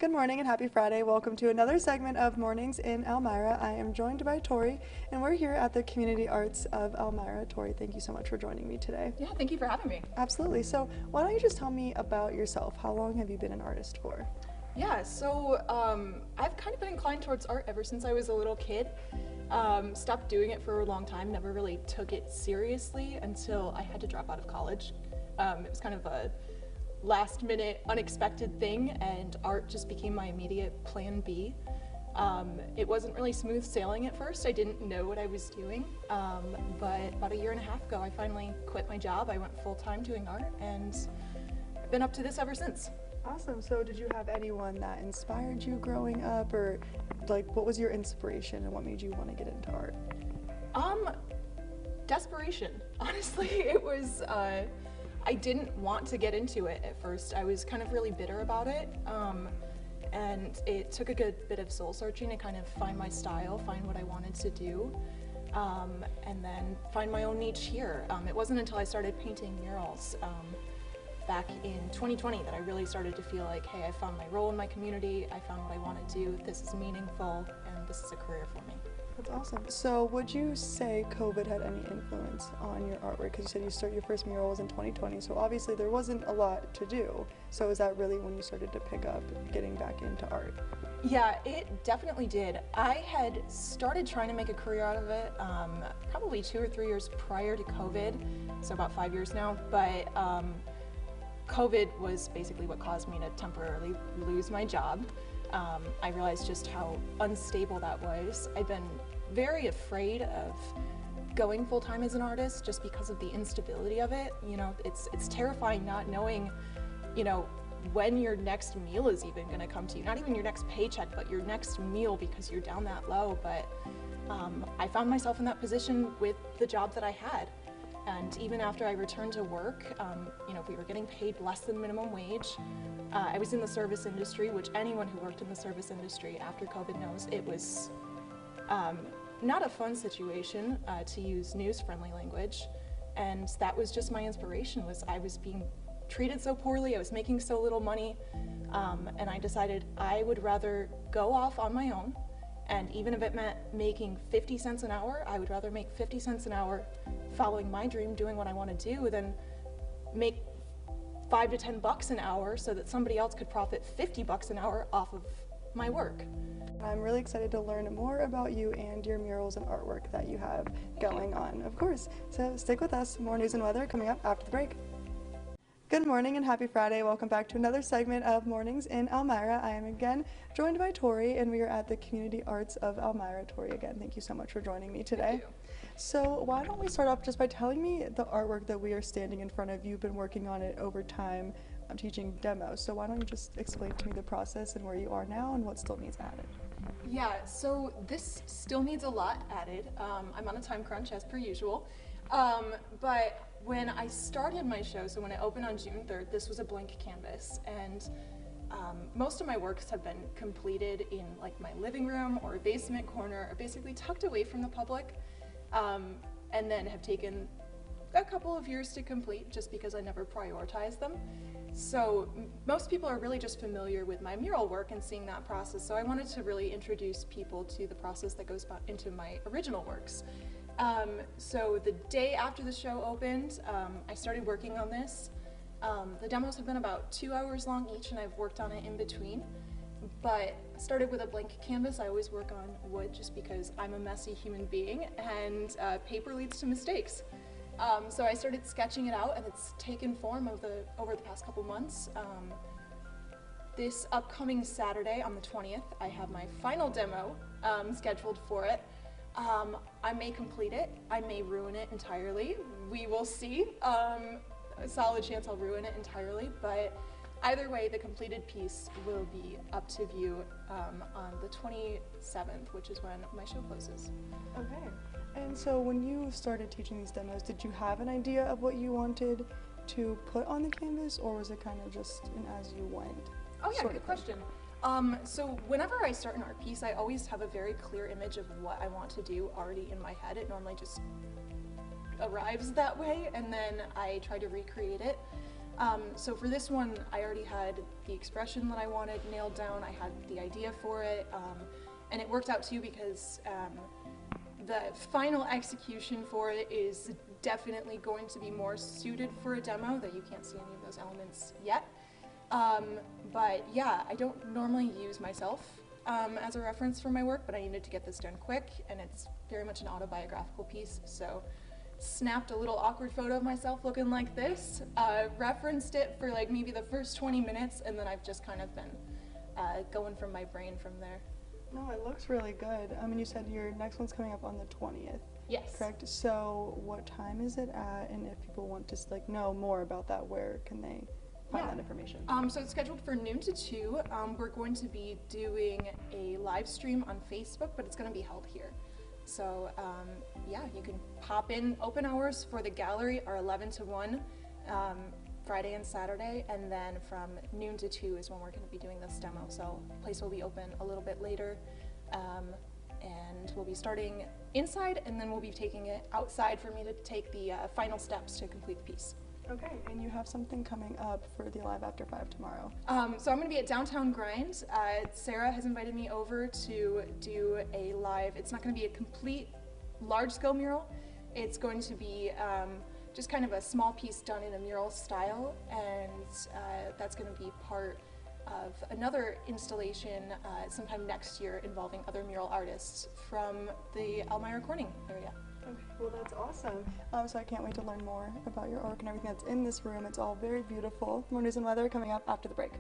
Good morning and happy Friday. Welcome to another segment of Mornings in Elmira. I am joined by Tori, and we're here at the Community Arts of Elmira. Tori, thank you so much for joining me today. Yeah, thank you for having me. Absolutely. So why don't you just tell me about yourself? How long have you been an artist for? Yeah, so I've kind of been inclined towards art ever since I was a little kid. Stopped doing it for a long time, never really took it seriously until I had to drop out of college. It was kind of a last minute unexpected thing, and art just became my immediate plan B. It wasn't really smooth sailing at first. I didn't know what I was doing, but about a year and a half ago I finally quit my job. I went full-time doing art, and I've been up to this ever since. Awesome. So did you have anyone that inspired you growing up, or like what was your inspiration and what made you want to get into art? Desperation. Honestly, it was, I didn't want to get into it at first. I was kind of really bitter about it, and it took a good bit of soul searching to kind of find my style, find what I wanted to do, and then find my own niche here. It wasn't until I started painting murals back in 2020 that I really started to feel like, hey, I found my role in my community, I found what I want to do, this is meaningful, and this is a career for me. That's awesome. So would you say Kobet had any influence on your artwork? Because you said you started your first mural was in 2020, so obviously there wasn't a lot to do. So is that really when you started to pick up getting back into art? Yeah, it definitely did. I had started trying to make a career out of it probably 2 or 3 years prior to COVID, so about 5 years now, but COVID was basically what caused me to temporarily lose my job. I realized just how unstable that was. I've been very afraid of going full-time as an artist just because of the instability of it. You know, it's terrifying not knowing, you know, when your next meal is even going to come to you. Not even your next paycheck, but your next meal, because you're down that low. But I found myself in that position with the job that I had. And even after I returned to work, you know, we were getting paid less than minimum wage. I was in the service industry, which anyone who worked in the service industry after COVID knows it was not a fun situation, to use news-friendly language. And that was just my inspiration, was I was being treated so poorly, I was making so little money, and I decided I would rather go off on my own. And even if it meant making 50 cents an hour, I would rather make 50 cents an hour following my dream, doing what I want to do, than make $5 to $10 an hour so that somebody else could profit $50 an hour off of my work. I'm really excited to learn more about you and your murals and artwork that you have going on, of course. So stick with us. More news and weather coming up after the break. Good morning and happy Friday. Welcome back to another segment of Mornings in Elmira. I am again joined by Tori, and we are at the Community Arts of Elmira. Tori, again, thank you so much for joining me today. Thank you. So why don't we start off just by telling me the artwork that we are standing in front of. You've been working on it over time. I'm teaching demos, so why don't you just explain to me the process and where you are now and what still needs added? Yeah, so this still needs a lot added. I'm on a time crunch as per usual, but when I started my show, so when it opened on June 3rd, this was a blank canvas, and most of my works have been completed in like my living room or basement corner, or basically tucked away from the public, and then have taken a couple of years to complete just because I never prioritized them. So most people are really just familiar with my mural work and seeing that process, so I wanted to really introduce people to the process that goes into my original works. So the day after the show opened, I started working on this. The demos have been about 2 hours long each, and I've worked on it in between. But I started with a blank canvas. I always work on wood just because I'm a messy human being, and paper leads to mistakes. So I started sketching it out, and it's taken form over the past couple months. This upcoming Saturday on the 20th, I have my final demo scheduled for it. I may complete it, I may ruin it entirely, we will see. A solid chance I'll ruin it entirely, but either way, the completed piece will be up to view on the 27th, which is when my show closes. Okay. And so when you started teaching these demos, did you have an idea of what you wanted to put on the canvas, or was it kind of just an as you went? Oh yeah, good question. So whenever I start an art piece, I always have a very clear image of what I want to do already in my head. It normally just arrives that way, and then I try to recreate it. So for this one, I already had the expression that I wanted nailed down. I had the idea for it, and it worked out too because the final execution for it is definitely going to be more suited for a demo, that you can't see any of those elements yet. But yeah, I don't normally use myself as a reference for my work, but I needed to get this done quick, and it's very much an autobiographical piece, so snapped a little awkward photo of myself looking like this, referenced it for like maybe the first 20 minutes, and then I've just kind of been going from my brain from there. No, it looks really good. I mean, you said your next one's coming up on the 20th. Yes. Correct? So what time is it at, and if people want to like know more about that, where can they find that information? So it's scheduled for noon to 2. We're going to be doing a live stream on Facebook, but it's going to be held here. So yeah, you can pop in. Open hours for the gallery are 11 to 1, Friday and Saturday, and then from noon to 2 is when we're going to be doing this demo. So the place will be open a little bit later, and we'll be starting inside, and then we'll be taking it outside for me to take the final steps to complete the piece. Okay, and you have something coming up for the Live After 5 tomorrow. So I'm going to be at Downtown Grind. Sarah has invited me over to do a live. It's not going to be a complete large-scale mural. It's going to be just kind of a small piece done in a mural style, and that's going to be part of another installation sometime next year involving other mural artists from the Elmira Corning area. Okay, well that's awesome. So I can't wait to learn more about your artwork and everything that's in this room. It's all very beautiful. More news and weather coming up after the break.